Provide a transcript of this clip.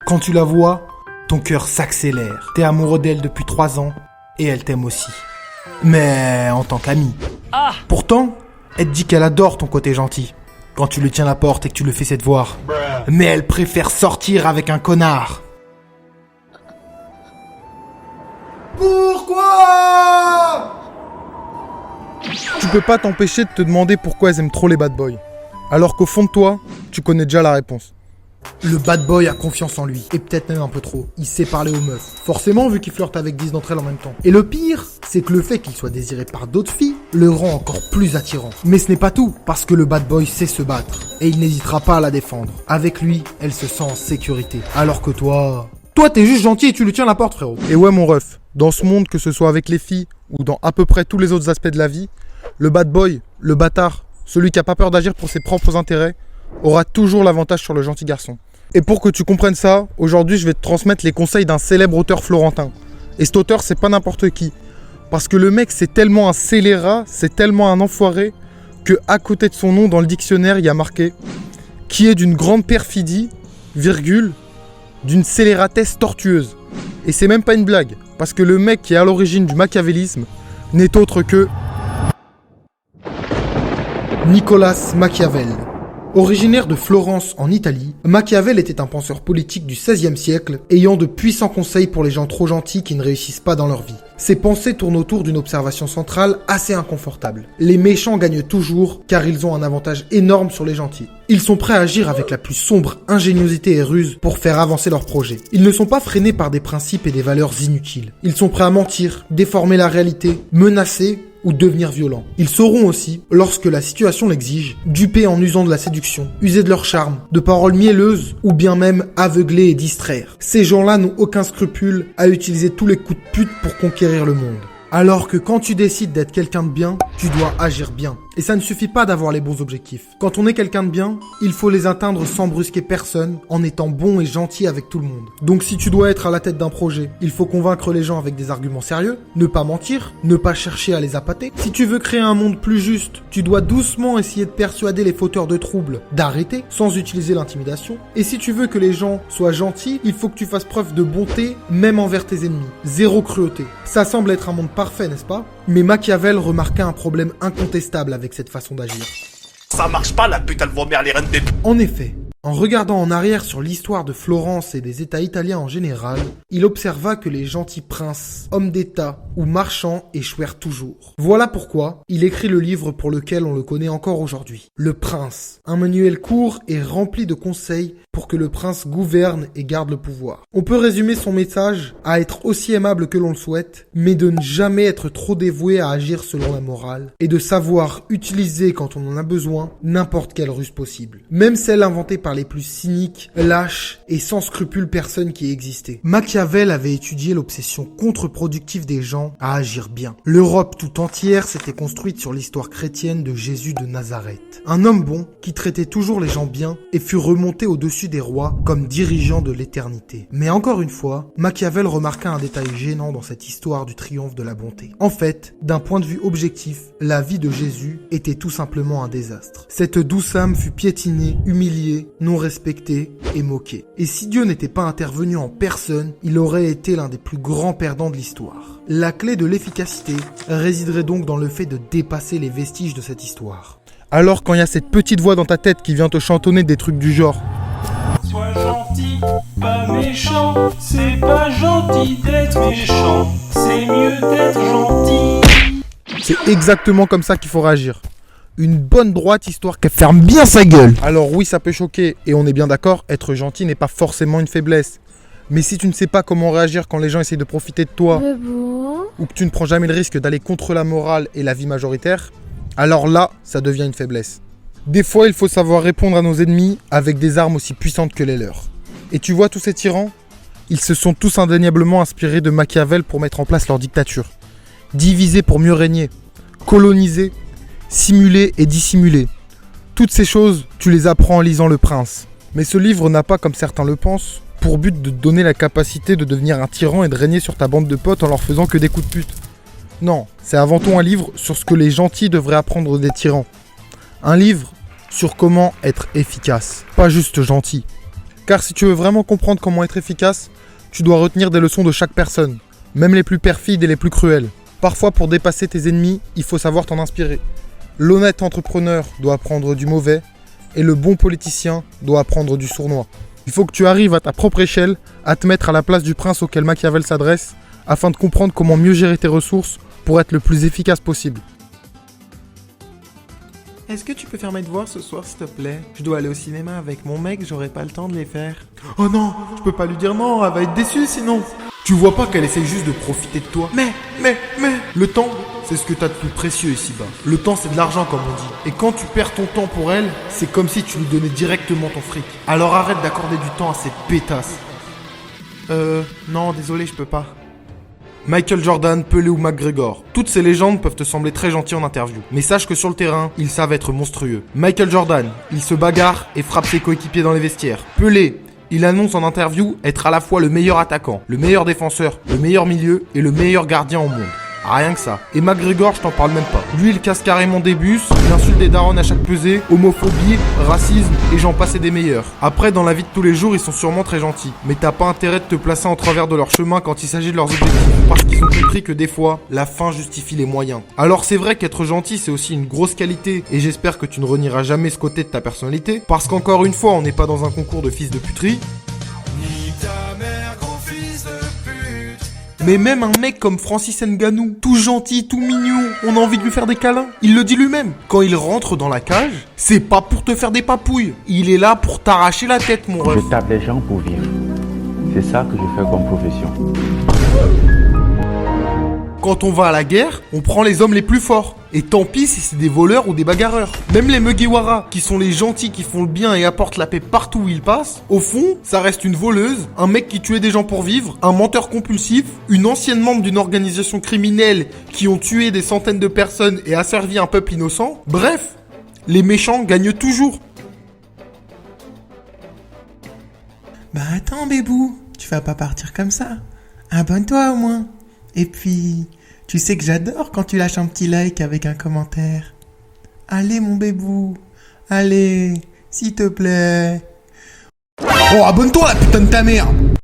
Quand tu la vois, ton cœur s'accélère. T'es amoureux d'elle depuis 3 ans et elle t'aime aussi. Mais en tant qu'amie. Pourtant, elle te dit qu'elle adore ton côté gentil. Quand tu lui tiens la porte et que tu le fais cette voir. Mais elle préfère sortir avec un connard. Pourquoi? Tu peux pas t'empêcher de te demander pourquoi elles aiment trop les bad boys. Alors qu'au fond de toi, tu connais déjà la réponse. Le bad boy a confiance en lui, et peut-être même un peu trop. Il sait parler aux meufs. Forcément, vu qu'il flirte avec 10 d'entre elles en même temps. Et le pire, c'est que le fait qu'il soit désiré par d'autres filles le rend encore plus attirant. Mais ce n'est pas tout, parce que le bad boy sait se battre, et il n'hésitera pas à la défendre. Avec lui, elle se sent en sécurité. Alors que toi... Toi, t'es juste gentil et tu lui tiens la porte, frérot. Et ouais, mon ref, dans ce monde, que ce soit avec les filles, ou dans à peu près tous les autres aspects de la vie, le bad boy, le bâtard, celui qui a pas peur d'agir pour ses propres intérêts, aura toujours l'avantage sur le gentil garçon. Et pour que tu comprennes ça, aujourd'hui je vais te transmettre les conseils d'un célèbre auteur florentin. Et cet auteur, c'est pas n'importe qui. Parce que le mec, c'est tellement un scélérat, c'est tellement un enfoiré, que à côté de son nom dans le dictionnaire, il y a marqué « qui est d'une grande perfidie, virgule, d'une scélératesse tortueuse ». Et c'est même pas une blague, parce que le mec qui est à l'origine du machiavélisme n'est autre que Nicolas Machiavel. Originaire de Florence en Italie, Machiavel était un penseur politique du XVIe siècle, ayant de puissants conseils pour les gens trop gentils qui ne réussissent pas dans leur vie. Ses pensées tournent autour d'une observation centrale assez inconfortable. Les méchants gagnent toujours, car ils ont un avantage énorme sur les gentils. Ils sont prêts à agir avec la plus sombre ingéniosité et ruse pour faire avancer leurs projets. Ils ne sont pas freinés par des principes et des valeurs inutiles. Ils sont prêts à mentir, déformer la réalité, menacer ou devenir violents. Ils sauront aussi, lorsque la situation l'exige, duper en usant de la séduction, user de leur charme, de paroles mielleuses ou bien même aveugler et distraire. Ces gens-là n'ont aucun scrupule à utiliser tous les coups de pute pour conquérir le monde. Alors que quand tu décides d'être quelqu'un de bien, tu dois agir bien. Et ça ne suffit pas d'avoir les bons objectifs. Quand on est quelqu'un de bien, il faut les atteindre sans brusquer personne, en étant bon et gentil avec tout le monde. Donc si tu dois être à la tête d'un projet, il faut convaincre les gens avec des arguments sérieux, ne pas mentir, ne pas chercher à les appâter. Si tu veux créer un monde plus juste, tu dois doucement essayer de persuader les fauteurs de troubles d'arrêter, sans utiliser l'intimidation. Et si tu veux que les gens soient gentils, il faut que tu fasses preuve de bonté, même envers tes ennemis. Zéro cruauté. Ça semble être un monde parfait, n'est-ce pas? Mais Machiavel remarqua un problème incontestable avec cette façon d'agir. Ça marche pas, la pute, elle vomit les reines des... En effet, en regardant en arrière sur l'histoire de Florence et des États italiens en général, il observa que les gentils princes, hommes d'État ou marchands échouèrent toujours. Voilà pourquoi il écrit le livre pour lequel on le connaît encore aujourd'hui. Le Prince, un manuel court et rempli de conseils pour que le prince gouverne et garde le pouvoir. On peut résumer son message à être aussi aimable que l'on le souhaite, mais de ne jamais être trop dévoué à agir selon la morale, et de savoir utiliser quand on en a besoin n'importe quelle ruse possible, même celle inventée par les plus cyniques, lâches et sans scrupules personnes qui existaient. Machiavel avait étudié l'obsession contre-productive des gens à agir bien. L'Europe tout entière s'était construite sur l'histoire chrétienne de Jésus de Nazareth. Un homme bon qui traitait toujours les gens bien et fut remonté au-dessus des rois comme dirigeant de l'éternité. Mais encore une fois, Machiavel remarqua un détail gênant dans cette histoire du triomphe de la bonté. En fait, d'un point de vue objectif, la vie de Jésus était tout simplement un désastre. Cette douce âme fut piétinée, humiliée, non respectée et moquée. Et si Dieu n'était pas intervenu en personne, il aurait été l'un des plus grands perdants de l'histoire. La clé de l'efficacité résiderait donc dans le fait de dépasser les vestiges de cette histoire. Alors quand il y a cette petite voix dans ta tête qui vient te chantonner des trucs du genre Sois gentil, pas méchant, c'est pas gentil d'être méchant, c'est mieux d'être gentil. c'est exactement comme ça qu'il faut réagir. Une bonne droite histoire qu'elle ferme bien sa gueule. Alors oui, ça peut choquer, et on est bien d'accord, être gentil n'est pas forcément une faiblesse. Mais si tu ne sais pas comment réagir quand les gens essayent de profiter de toi, ou que tu ne prends jamais le risque d'aller contre la morale et la vie majoritaire, alors là, ça devient une faiblesse. Des fois, il faut savoir répondre à nos ennemis avec des armes aussi puissantes que les leurs. Et tu vois tous ces tyrans ? Ils se sont tous indéniablement inspirés de Machiavel pour mettre en place leur dictature. Diviser pour mieux régner, coloniser, simuler et dissimuler. Toutes ces choses, tu les apprends en lisant Le Prince. Mais ce livre n'a pas, comme certains le pensent, pour but de te donner la capacité de devenir un tyran et de régner sur ta bande de potes en leur faisant que des coups de pute. Non, c'est avant tout un livre sur ce que les gentils devraient apprendre des tyrans. Un livre sur comment être efficace, pas juste gentil. Car si tu veux vraiment comprendre comment être efficace, tu dois retenir des leçons de chaque personne, même les plus perfides et les plus cruelles. Parfois, pour dépasser tes ennemis, il faut savoir t'en inspirer. L'honnête entrepreneur doit apprendre du mauvais et le bon politicien doit apprendre du sournois. Il faut que tu arrives à ta propre échelle à te mettre à la place du prince auquel Machiavel s'adresse afin de comprendre comment mieux gérer tes ressources pour être le plus efficace possible. Est-ce que tu peux faire mes devoirs ce soir, s'il te plaît? Je dois aller au cinéma avec mon mec, j'aurai pas le temps de les faire. Oh non, je peux pas lui dire non, elle va être déçue sinon. Tu vois pas qu'elle essaye juste de profiter de toi? Mais, le temps, c'est ce que t'as de plus précieux ici-bas. Le temps, c'est de l'argent, comme on dit. Et quand tu perds ton temps pour elle, c'est comme si tu lui donnais directement ton fric. Alors arrête d'accorder du temps à cette pétasse. Non, désolé, je peux pas. Michael Jordan, Pelé ou McGregor. Toutes ces légendes peuvent te sembler très gentilles en interview. Mais sache que sur le terrain, ils savent être monstrueux. Michael Jordan, il se bagarre et frappe ses coéquipiers dans les vestiaires. Pelé, il annonce en interview être à la fois le meilleur attaquant, le meilleur défenseur, le meilleur milieu et le meilleur gardien au monde. Rien que ça. Et McGregor, je t'en parle même pas. Lui, il casse carrément des bus, il insulte des darons à chaque pesée, homophobie, racisme et j'en passe et des meilleurs. Après, dans la vie de tous les jours, ils sont sûrement très gentils. Mais t'as pas intérêt de te placer en travers de leur chemin quand il s'agit de leurs objectifs. Parce qu'ils ont compris que des fois, la fin justifie les moyens. Alors c'est vrai qu'être gentil, c'est aussi une grosse qualité. Et j'espère que tu ne renieras jamais ce côté de ta personnalité. Parce qu'encore une fois, on n'est pas dans un concours de fils de puterie. Mais même un mec comme Francis Ngannou, tout gentil, tout mignon, on a envie de lui faire des câlins. Il le dit lui-même. Quand il rentre dans la cage, c'est pas pour te faire des papouilles. Il est là pour t'arracher la tête, mon ref. Je tape les gens pour vivre. C'est ça que je fais comme profession. Quand on va à la guerre, on prend les hommes les plus forts. Et tant pis si c'est des voleurs ou des bagarreurs. Même les Mugiwara, qui sont les gentils qui font le bien et apportent la paix partout où ils passent, au fond, ça reste une voleuse, un mec qui tuait des gens pour vivre, un menteur compulsif, une ancienne membre d'une organisation criminelle qui ont tué des centaines de personnes et asservi un peuple innocent. Bref, les méchants gagnent toujours. Bah attends, bébou, tu vas pas partir comme ça. Abonne-toi au moins. Et puis, tu sais que j'adore quand tu lâches un petit like avec un commentaire. Allez mon bébou, allez, s'il te plaît. Oh, abonne-toi la putain de ta mère!